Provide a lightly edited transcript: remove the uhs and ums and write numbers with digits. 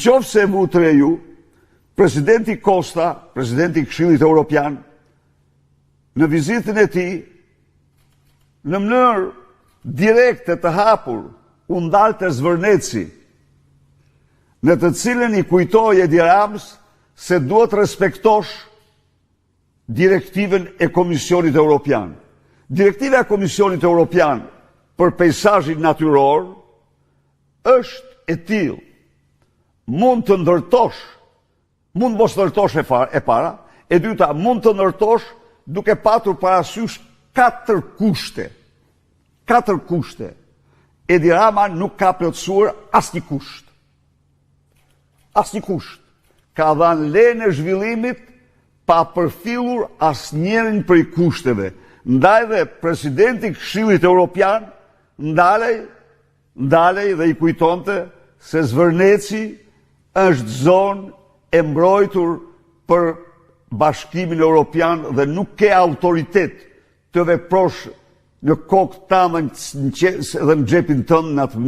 Qoftë se vutre ju, presidenti Costa, presidenti i Këshillit Evropian, në vizitën e tij, në mënyrë direkte të hapur, u ndalte Zvërneci, në të cilën i kujtoi Edi Ramës se duhet respektosh direktivën e Komisionit Evropian. Direktiva e Komisionit Evropian për pejzazhin natyror është e tillë. Mund të ndërtosh, mund mos ndërtosh e para, e dyta mund të ndërtosh duke patur parasysh 4 kushte. 4 kushte. Edi Rama nuk ka plotësuar asnjë kusht. Asnjë kusht. Ka dhënë lejen e zhvillimit pa përfillur asnjërin prej kushteve. Ndaj dhe presidenti i Këshillit Evropian ndalej dhe i kujtonte se Zvërneci është zonë e mbrojtur për Bashkimin Evropian dhe nuk ke autoritet të veprosh në kokë tënde dhe në xhepin tënd në atë